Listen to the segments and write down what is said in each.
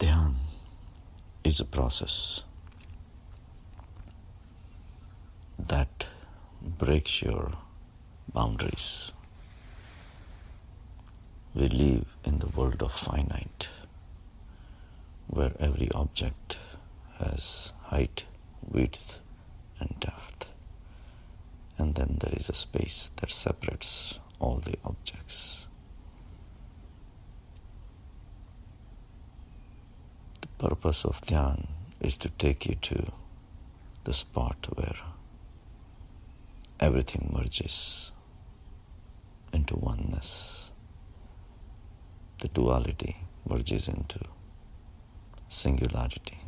Dhyan is a process that breaks your boundaries. We live in the world of finite, where every object has height, width, and depth. And then there is a space that separates all the objects. The purpose of Dhyan is to take you to the spot where everything merges into oneness. The duality merges into singularity,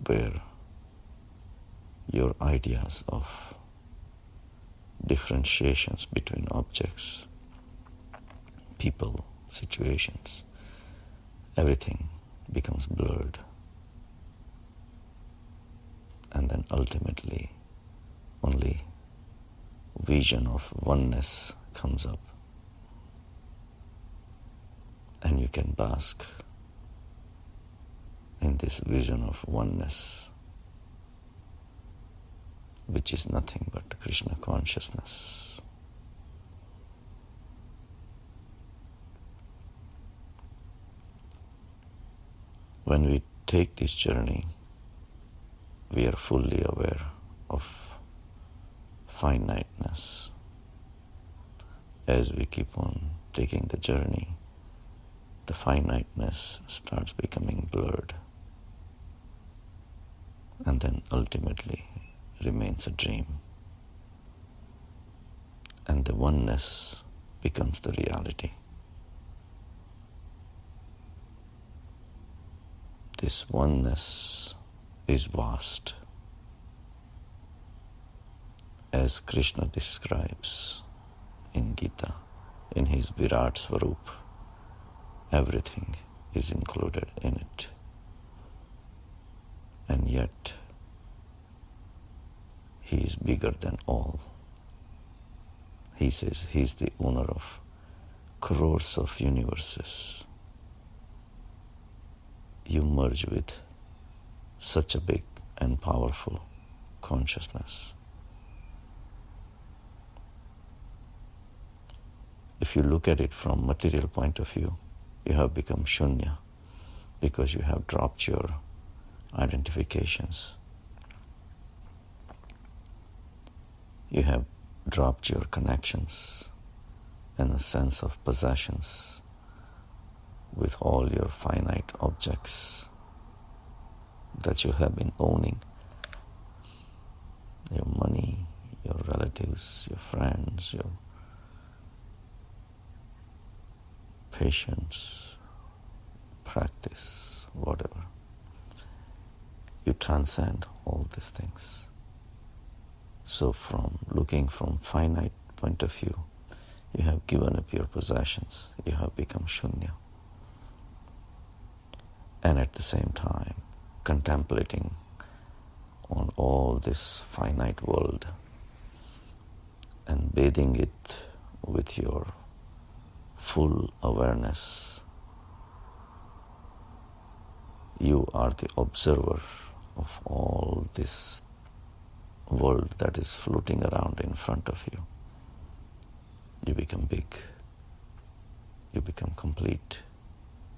where your ideas of differentiations between objects, people, situations, everything becomes blurred. And then ultimately, only vision of oneness comes up. And you can bask in this vision of oneness, which is nothing but Krishna consciousness. When we take this journey, we are fully aware of finiteness. As we keep on taking the journey, the finiteness starts becoming blurred, and then ultimately remains a dream. And the oneness becomes the reality. This oneness is vast. As Krishna describes in Gita, in his Virat Swarup, everything is included in it. And yet, he is bigger than all. He says he is the owner of crores of universes. You merge with such a big and powerful consciousness. If you look at it from material point of view, you have become shunya because you have dropped your identifications. You have dropped your connections and a sense of possessions with all your finite objects that you have been owning. Your money, your relatives, your friends, your patience, practice, whatever. You transcend all these things. So from looking from finite point of view, you have given up your possessions, you have become shunya. And at the same time, contemplating on all this finite world and bathing it with your full awareness, you are the observer of all this world that is floating around in front of you. You become big, you become complete,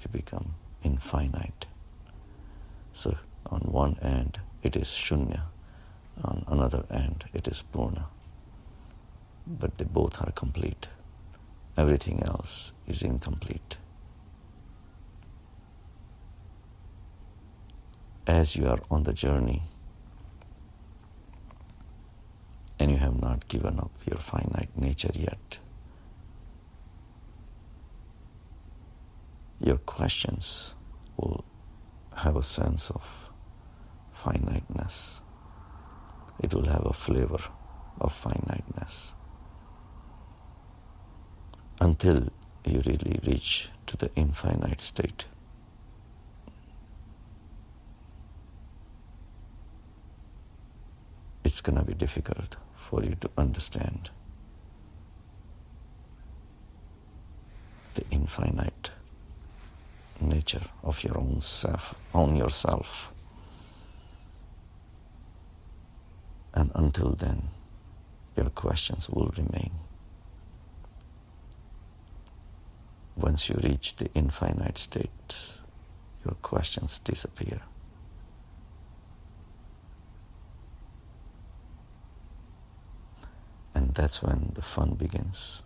you become infinite. So on one end it is shunya, on another end it is purna. But they both are complete. Everything else is incomplete. As you are on the journey and you have not given up your finite nature yet, your questions will have a sense of finiteness. It will have a flavor of finiteness until you really reach to the infinite state. It's going to be difficult for you to understand the infinite nature of your own self, on yourself. And until then, your questions will remain. Once you reach the infinite state, your questions disappear. And that's when the fun begins.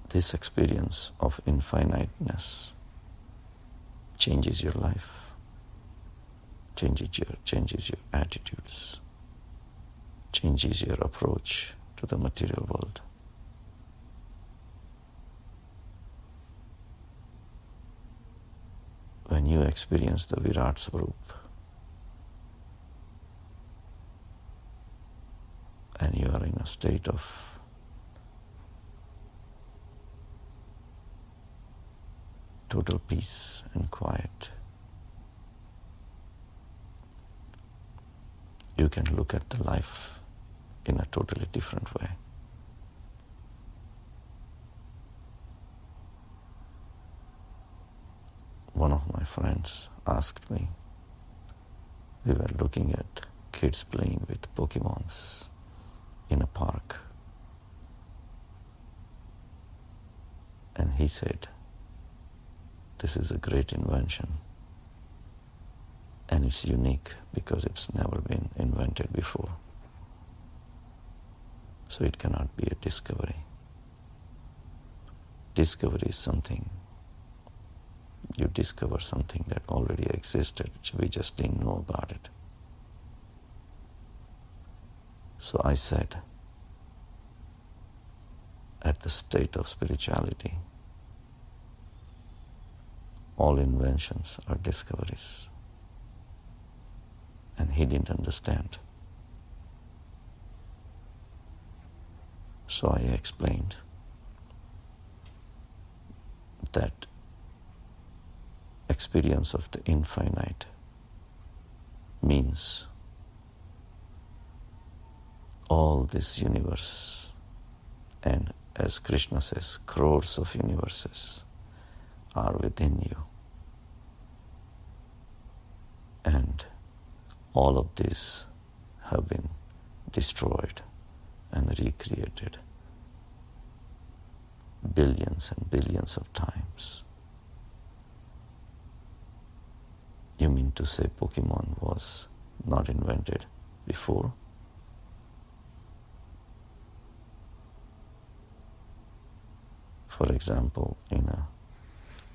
This experience of infiniteness changes your life, changes your attitudes, changes your approach to the material world. When you experience the Virat Swarup, and you are in a state of total peace and quiet, you can look at the life in a totally different way. One of my friends asked me, we were looking at kids playing with Pokemons in a park. And he said, this is a great invention. And it's unique because it's never been invented before. So it cannot be a discovery. Discovery is something, you discover something that already existed, we just didn't know about it. So I said, at the state of spirituality, all inventions are discoveries. And he didn't understand. So I explained that experience of the infinite means all this universe, and as Krishna says, crores of universes are within you. And all of these have been destroyed and recreated billions and billions of times. You mean to say Pokemon was not invented before? For example, in a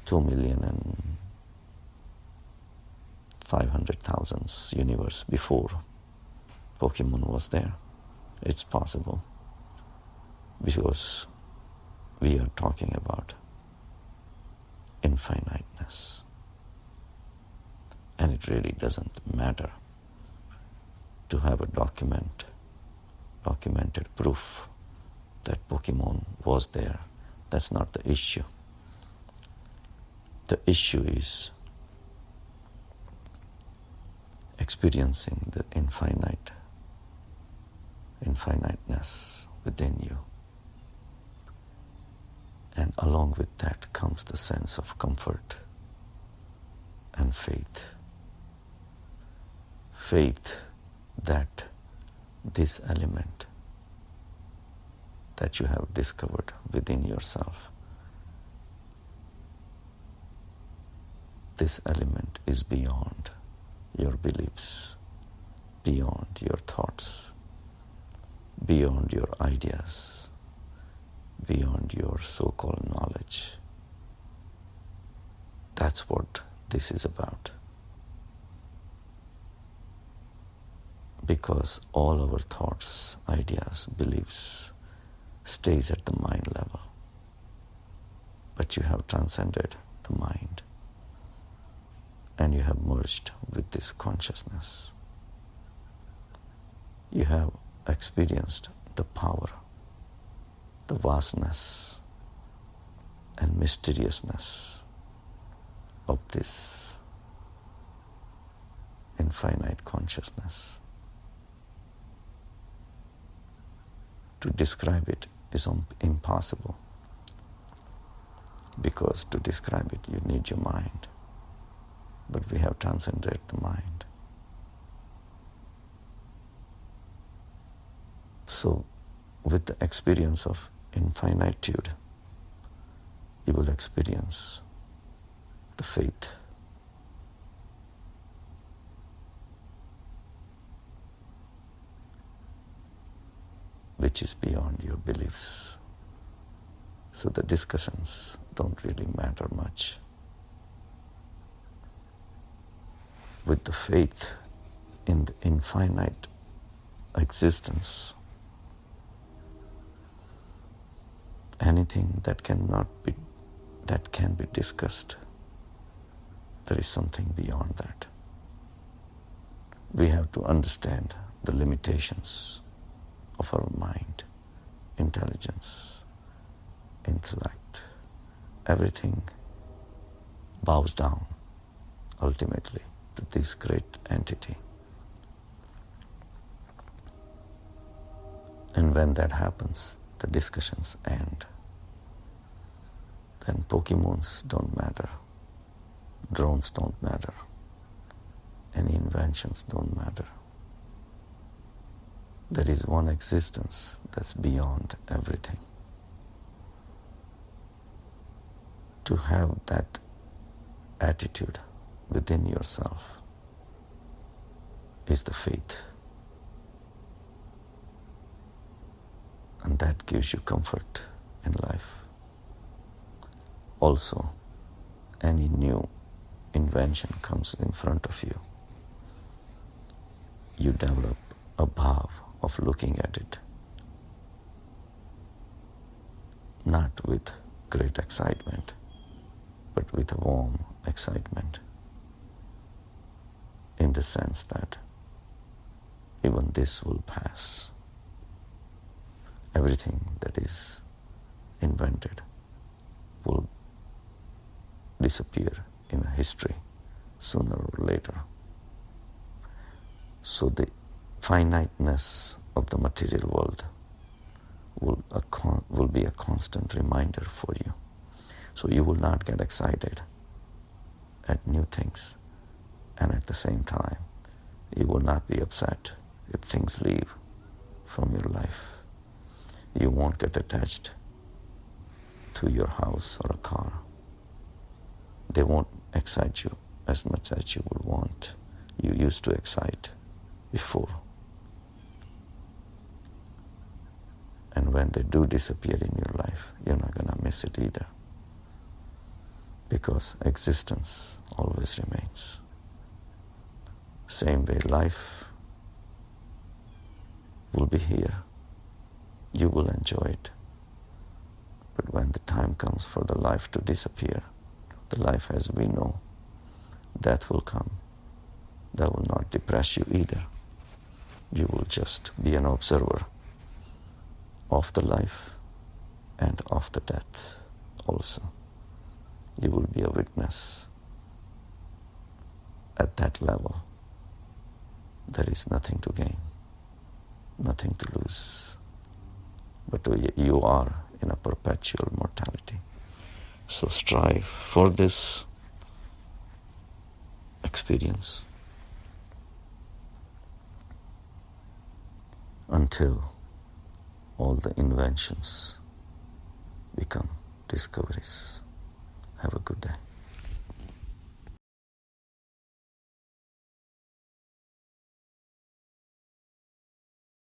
2,500,000 universe before Pokemon was there. It's possible because we are talking about infiniteness. And it really doesn't matter to have a documented proof that Pokemon was there. That's not the issue. The issue is experiencing the infiniteness within you. And along with that comes the sense of comfort and faith. Faith that this element that you have discovered within yourself, this element is beyond your beliefs, beyond your thoughts, beyond your ideas, beyond your so-called knowledge. That's what this is about. Because all our thoughts, ideas, beliefs stays at the mind level. But you have transcended the mind and you have merged with this consciousness. You have experienced the power, the vastness and mysteriousness of this infinite consciousness. To describe it is impossible. because to describe it you need your mind. But we have transcended the mind. So with the experience of infinitude, you will experience the faith. Which is beyond your beliefs. So the discussions don't really matter much. With the faith in the infinite existence, anything that can be discussed, there is something beyond that. We have to understand the limitations of our mind, intelligence, intellect. Everything bows down ultimately to this great entity. And when that happens, the discussions end. Then Pokemons don't matter, drones don't matter, any inventions don't matter. There is one existence that's beyond everything. To have that attitude within yourself is the faith. And that gives you comfort in life. Also, any new invention comes in front of you, you develop a bhav of looking at it, not with great excitement, but with a warm excitement, in the sense that even this will pass. Everything that is invented will disappear in history sooner or later. So the finiteness of the material world will be a constant reminder for you. So you will not get excited at new things, and at the same time, you will not be upset if things leave from your life. You won't get attached to your house or a car. They won't excite you as much as you would want. You used to excite before. And when they do disappear in your life, you're not going to miss it either. Because existence always remains. Same way life will be here. You will enjoy it. But when the time comes for the life to disappear, the life as we know, death will come. That will not depress you either. You will just be an observer of the life and of the death also. You will be a witness. At that level, there is nothing to gain, nothing to lose. But you are in a perpetual mortality. So strive for this experience until all the inventions become discoveries. Have a good day.